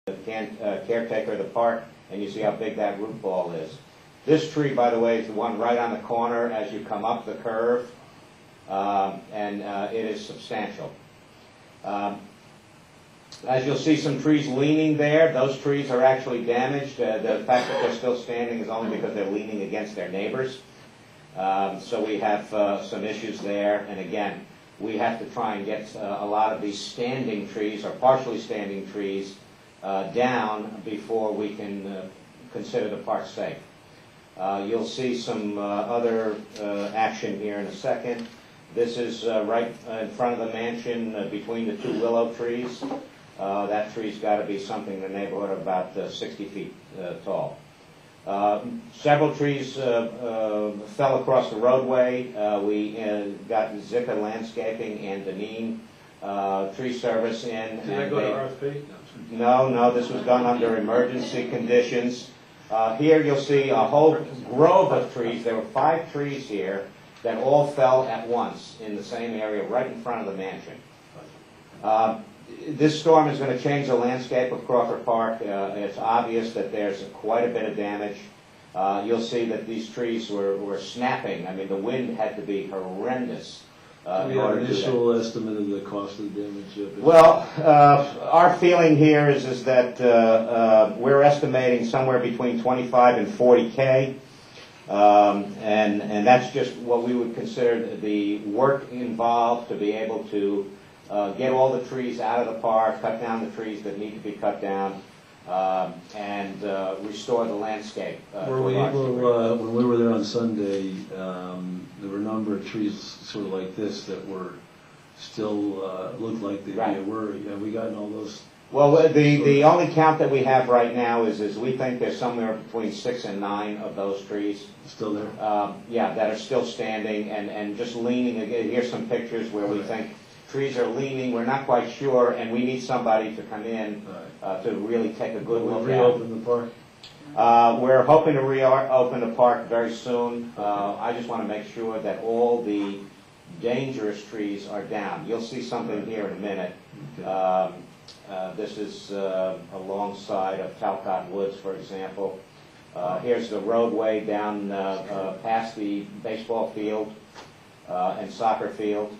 the caretaker of the park, and you see how big that root ball is. This tree, by the way, is the one right on the corner as you come up the curve, and it is substantial. As you'll see some trees leaning there, those trees are actually damaged. The fact that they're still standing is only because they're leaning against their neighbors. So we have some issues there, and again, we have to try and get a lot of these standing trees, or partially standing trees, down before we can consider the park safe. You'll see some other action here in a second. This is right in front of the mansion between the two willow trees. That tree's got to be something in the neighborhood of about 60 feet tall. Several trees fell across the roadway. We got Zika Landscaping and Deneen Tree Service in. Did that go to RFP? No, this was done under emergency conditions. Here you'll see a whole grove of trees. There were 5 trees here that all fell at once in the same area right in front of the mansion. This storm is going to change the landscape of Crawford Park. It's obvious that there's quite a bit of damage. You'll see that these trees were snapping. I mean, the wind had to be horrendous. Do we have an initial estimate of the cost of the damage? Well, our feeling here is that we're estimating somewhere between 25 and 40K. And that's just what we would consider the work involved to be able to get all the trees out of the park, cut down the trees that need to be cut down, and restore the landscape. When we were there on Sunday, there were a number of trees sort of like this that were still looked like they'd be a worry. Have we gotten all those? Well, the only count that we have right now is we think there's somewhere between 6 and 9 of those trees. Still there? Yeah, that are still standing and just leaning. Here's some pictures where we think trees are leaning. We're not quite sure, and we need somebody to come in to really take a good look at it. Reopen the park? We're hoping to reopen the park very soon. I just want to make sure that all the dangerous trees are down. You'll see something here in a minute. Okay. This is alongside of Talcott Woods, for example. Here's the roadway down past the baseball field and soccer field.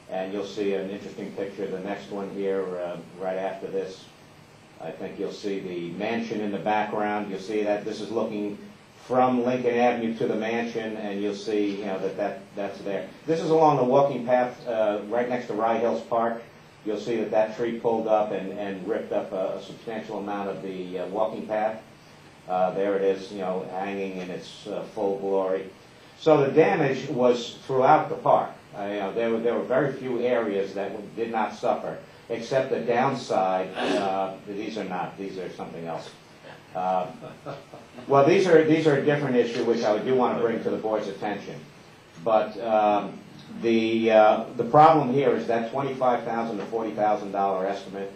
And you'll see an interesting picture, the next one here, right after this. I think you'll see the mansion in the background. You'll see that this is looking from Lincoln Avenue to the mansion, and you'll see that's there. This is along the walking path right next to Rye Hills Park. You'll see that tree pulled up and ripped up a substantial amount of the walking path. There it is, hanging in its full glory. So the damage was throughout the park. There were very few areas that did not suffer, except the downside. These are not. These are something else. Well, these are a different issue, which I do want to bring to the board's attention. But the problem here is that $25,000 to $40,000 estimate.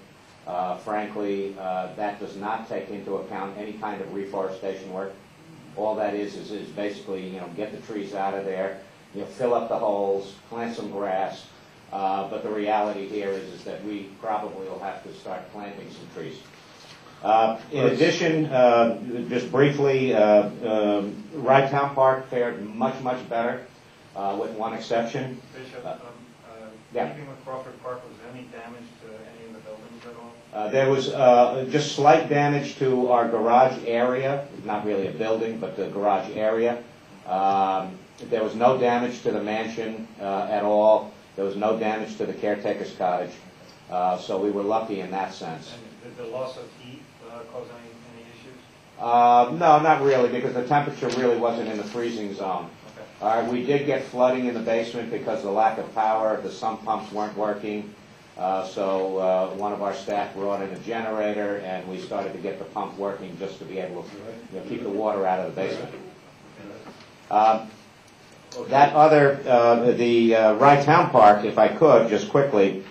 Frankly, that does not take into account any kind of reforestation work. All that is basically get the trees out of there, fill up the holes, plant some grass. But the reality here is that we probably will have to start planting some trees. In addition, just briefly, Rye-Town Park fared much better, with one exception. Bishop, Yeah. keeping with Crawford Park, was there any damage to any of the buildings at all? There was just slight damage to our garage area, not really a building, but the garage area. There was no damage to the mansion at all. There was no damage to the caretaker's cottage. So we were lucky in that sense. And did the loss of heat cause any issues? No, not really, because the temperature really wasn't in the freezing zone. Okay. We did get flooding in the basement because of the lack of power. The sump pumps weren't working. So one of our staff brought in a generator, and we started to get the pump working just to be able to keep the water out of the basement. That other, the Rye-Town Park, if I could, just quickly,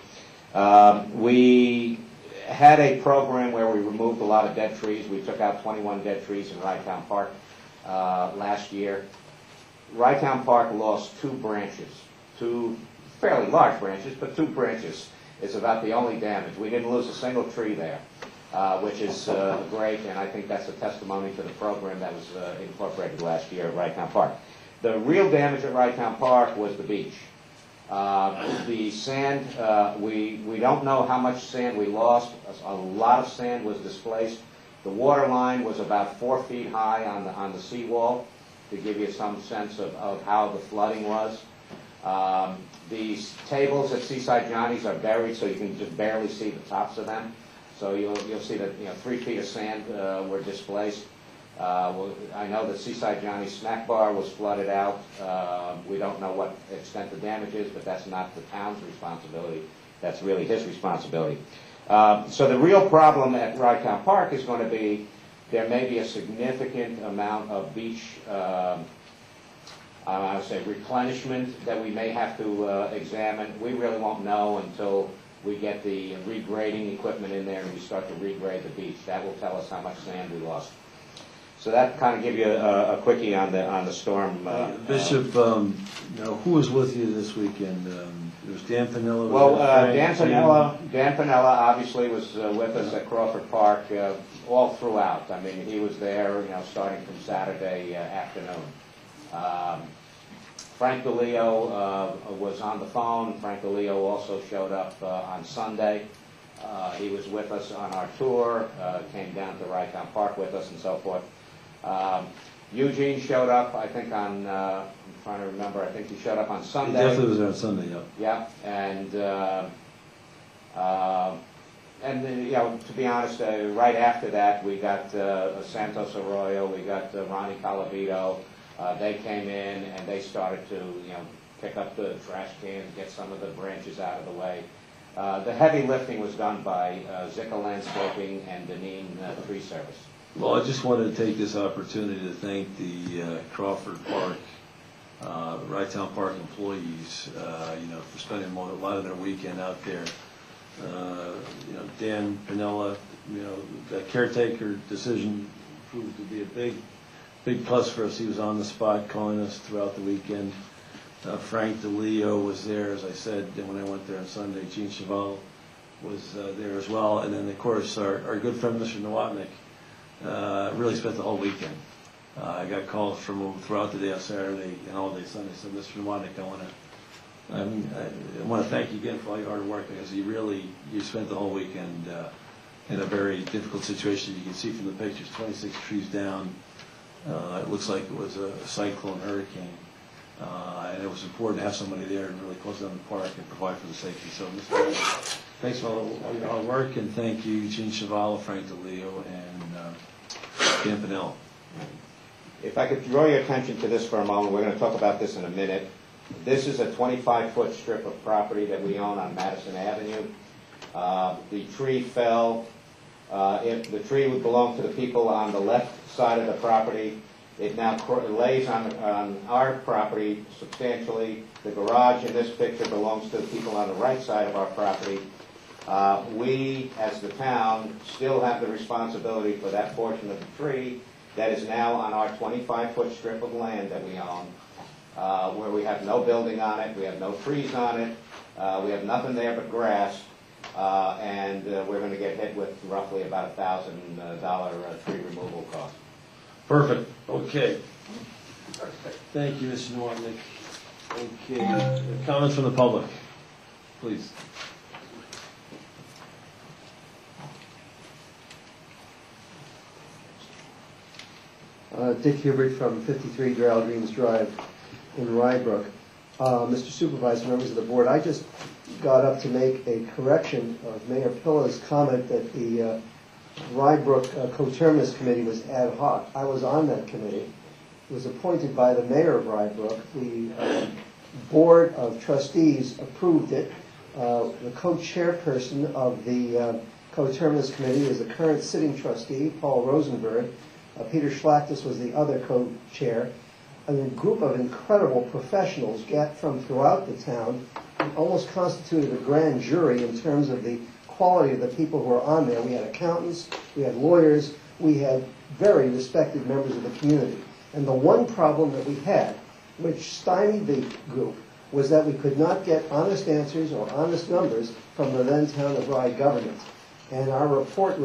we had a program where we removed a lot of dead trees. We took out 21 dead trees in Rye-Town Park last year. Rye-Town Park lost 2 branches, 2 fairly large branches, but 2 branches. is about the only damage. We didn't lose a single tree there, which is great, and I think that's a testimony to the program that was incorporated last year at Wrighttown Park. The real damage at Wrighttown Park was the beach. The sand, we don't know how much sand we lost. A lot of sand was displaced. The water line was about 4 feet high on the seawall, to give you some sense of how the flooding was. These tables at Seaside Johnny's are buried, so you can just barely see the tops of them. So you'll see that 3 feet of sand were displaced. I know that Seaside Johnny's snack bar was flooded out. We don't know what extent the damage is, but that's not the town's responsibility. That's really his responsibility. So the real problem at Wrighttown Park is going to be there may be a significant amount of beach, I would say, replenishment that we may have to examine. We really won't know until we get the regrading equipment in there and we start to regrade the beach. That will tell us how much sand we lost. So that kind of give you a quickie on the storm. Bishop, who was with you this weekend? There was Dan Piniella. Well, Dan Piniella obviously was with us at Crawford Park all throughout. I mean, he was there, starting from Saturday afternoon. Frank DeLeo was on the phone. Frank DeLeo also showed up on Sunday. He was with us on our tour, came down to Wrighttown Park with us and so forth. Eugene showed up, I think, on, I'm trying to remember, I think he showed up on Sunday. He definitely was there on Sunday, yeah. Yeah, and to be honest, right after that, we got Santos Arroyo, we got Ronnie Calavito. They came in and they started to, pick up the trash cans, get some of the branches out of the way. The heavy lifting was done by Zicka Landscaping and Deneen Tree Service. Well, I just wanted to take this opportunity to thank the Crawford Park, Wrighttown Park employees, for spending a lot of their weekend out there. Dan Piniella, that caretaker decision proved to be a big plus for us. He was on the spot calling us throughout the weekend. Frank DeLeo was there, as I said, when I went there on Sunday. Gene Cheval was there as well. And then, of course, our good friend, Mr. Nowotnik, really spent the whole weekend. I got calls from him throughout the day on Saturday and all day Sunday. So, Mr. Nowotnik, I want to thank you again for all your hard work, because you spent the whole weekend in a very difficult situation. You can see from the pictures, 26 trees down. It looks like it was a cyclone, hurricane. And it was important to have somebody there and really close down the park and provide for the safety. So, Mr. Nowotnik, thanks for all your hard work, and thank you, Gene Cheval, Frank DeLeo, and Dan Piniella. If I could draw your attention to this for a moment, we're going to talk about this in a minute. This is a 25-foot strip of property that we own on Madison Avenue. The tree fell. If the tree would belong to the people on the left side of the property, it now lays on our property substantially. The garage in this picture belongs to the people on the right side of our property. We, as the town, still have the responsibility for that portion of the tree that is now on our 25-foot strip of land that we own, where we have no building on it, we have no trees on it, we have nothing there but grass, and we're going to get hit with roughly about $1,000 tree removal cost. Perfect. Okay. Thank you, Mr. Nowotnik. Okay. Comments from the public, please. Dick Hubert from 53 Gerald Greens Drive in Rybrook. Mr. Supervisor, members of the board, I just got up to make a correction of Mayor Pilla's comment that the Rybrook Coterminous Committee was ad hoc. I was on that committee. It was appointed by the mayor of Rybrook. The board of trustees approved it. The co-chairperson of the Coterminous Committee is the current sitting trustee, Paul Rosenberg. Peter Schlachtis was the other co-chair. A group of incredible professionals from throughout the town almost constituted a grand jury in terms of the quality of the people who were on there. We had accountants, we had lawyers, we had very respected members of the community. And the one problem that we had, which stymied the group, was that we could not get honest answers or honest numbers from the then town of Rye government. And our report